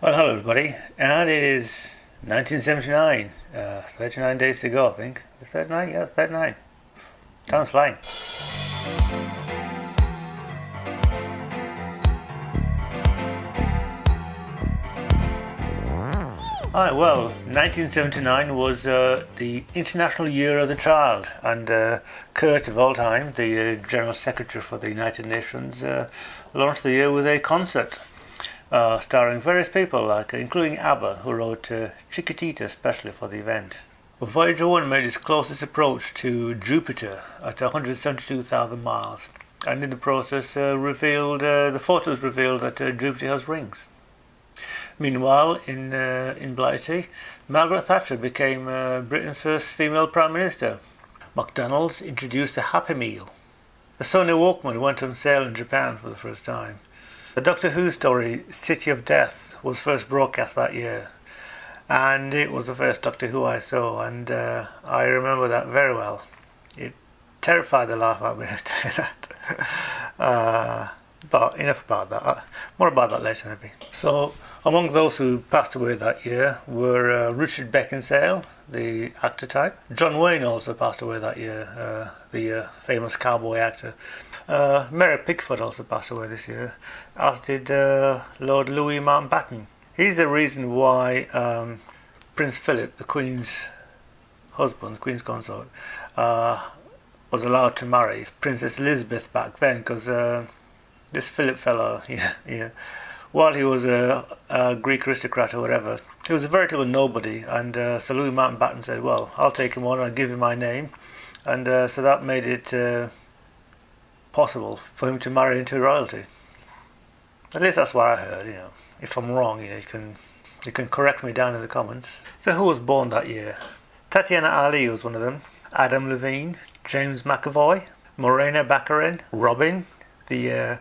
Well, hello everybody, and it is 1979. 39 days to go, I think. 39? Yeah, 39. Time's flying. Alright, well, 1979 was the International Year of the Child, and Kurt, of all time, the General Secretary for the United Nations, launched the year with a concert. Starring various people, including ABBA, who wrote Chiquitita especially for the event. Voyager 1 made its closest approach to Jupiter at 172,000 miles, and in the process the photos revealed that Jupiter has rings. Meanwhile, in Blightey, Margaret Thatcher became Britain's first female Prime Minister. McDonald's introduced a Happy Meal. The Sony Walkman went on sale in Japan for the first time. The Doctor Who story, City of Death, was first broadcast that year, and it was the first Doctor Who I saw, and I remember that very well. It terrified the life out of me, I tell you that. But enough about that. More about that later, maybe. So, among those who passed away that year were Richard Beckinsale, the actor type. John Wayne also passed away that year, the famous cowboy actor. Mary Pickford also passed away this year, as did Lord Louis Mountbatten. He's the reason why Prince Philip, the Queen's husband, the Queen's consort, was allowed to marry Princess Elizabeth back then, because this Philip fellow, while he was a Greek aristocrat or whatever, he was a veritable nobody, and Sir Louis Mountbatten said, well, I'll take him on, I'll give him my name, and so that made it possible for him to marry into royalty. At least that's what I heard. If I'm wrong, you can correct me down in the comments. So who was born that year? Tatiana Ali was one of them. Adam Levine, James McAvoy, Morena Baccarin, Robin, the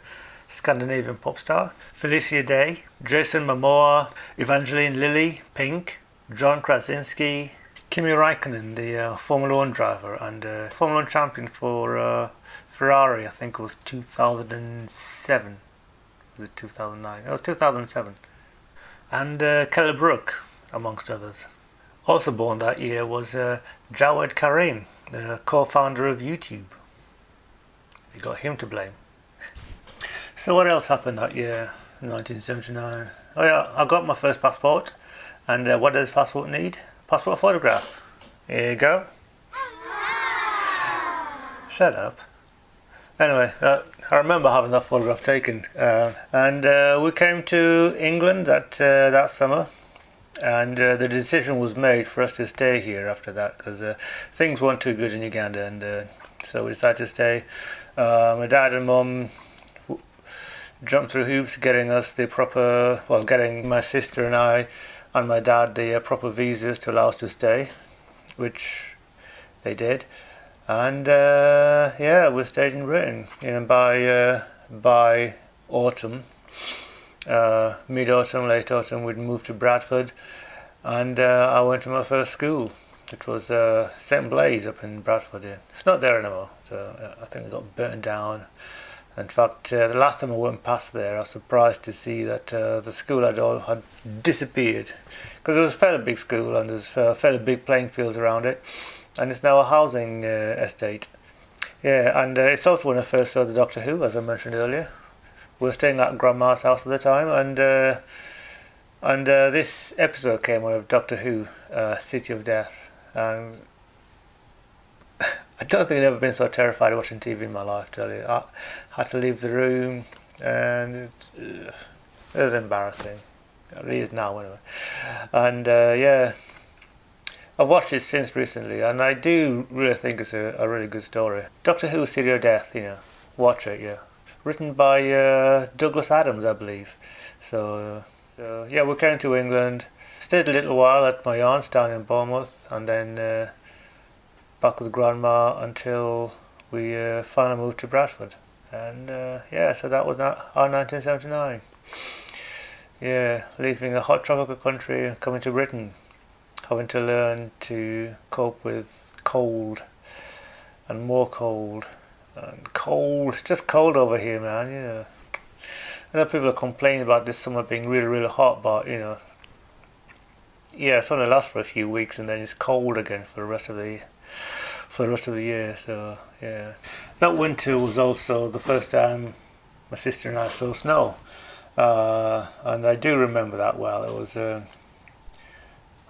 Scandinavian pop star, Felicia Day, Jason Momoa, Evangeline Lilly, Pink, John Krasinski, Kimi Raikkonen, the Formula 1 driver and Formula 1 champion for Ferrari, I think it was 2007. Was it 2009? It was 2007. And Kelly Brook, amongst others. Also born that year was Jawed Karim, the co-founder of YouTube. You got him to blame. So what else happened that year, 1979? Oh yeah, I got my first passport. And what does passport need? Passport photograph. Here you go. Shut up. Anyway, I remember having that photograph taken, and we came to England that summer, and the decision was made for us to stay here after that, because things weren't too good in Uganda, and so we decided to stay. My dad and mum jumped through hoops getting my sister and I and my dad the proper visas to allow us to stay, which they did. And we stayed in Britain. By autumn, mid-autumn, late autumn, we'd moved to Bradford, and I went to my first school, which was St Blaise up in Bradford. Yeah. It's not there anymore, so I think it got burnt down. In fact, the last time I went past there, I was surprised to see that the school had disappeared, because it was a fairly big school and there's fairly big playing fields around it. And it's now a housing estate. Yeah, and it's also when I first saw the Doctor Who, as I mentioned earlier. We were staying at Grandma's house at the time, and this episode came out of Doctor Who, City of Death. And I don't think I've ever been so terrified watching TV in my life, tell you. I had to leave the room, and it was embarrassing. It really is now, anyway. And I've watched it since recently, and I do really think it's a really good story. Doctor Who, City of Death, watch it, yeah. Written by Douglas Adams, I believe. So we came to England, stayed a little while at my aunt's down in Bournemouth, and then back with Grandma until we finally moved to Bradford. And so that was our 1979. Yeah, leaving a hot tropical country and coming to Britain, having to learn to cope with cold and more cold and cold, just cold over here, man. I know people are complaining about this summer being really, really hot, but yeah, it's only lasts for a few weeks, and then it's cold again for the rest of the year. So yeah, that winter was also the first time my sister and I saw snow, and I do remember that well. It was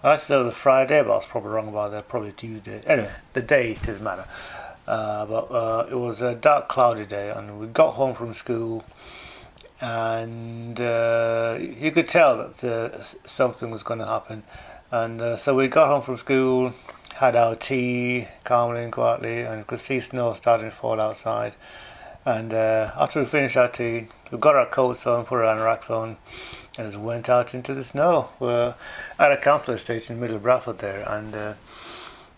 I said it was a Friday, but I was probably wrong about that. Probably Tuesday. Anyway, the day doesn't matter. But it was a dark, cloudy day, and we got home from school, and you could tell that something was going to happen. And so we got home from school, had our tea calmly and quietly, and could see snow starting to fall outside. And after we finished our tea, we got our coats on, put our anoraks on, and just went out into the snow. We're at a council estate in the middle of Bradford there,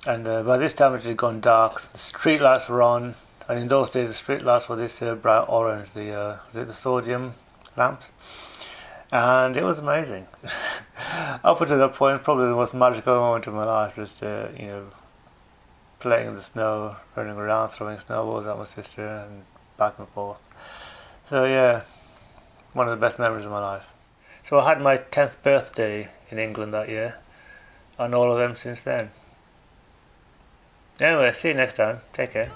and by this time it had gone dark. The street lights were on, and in those days the street lights were this bright orange, was it the sodium lamps? And it was amazing. Up until that point, probably the most magical moment of my life, just playing in the snow, running around, throwing snowballs at my sister, and back and forth. So yeah, one of the best memories of my life. So I had my 10th birthday in England that year, and all of them since then. Anyway, see you next time. Take care.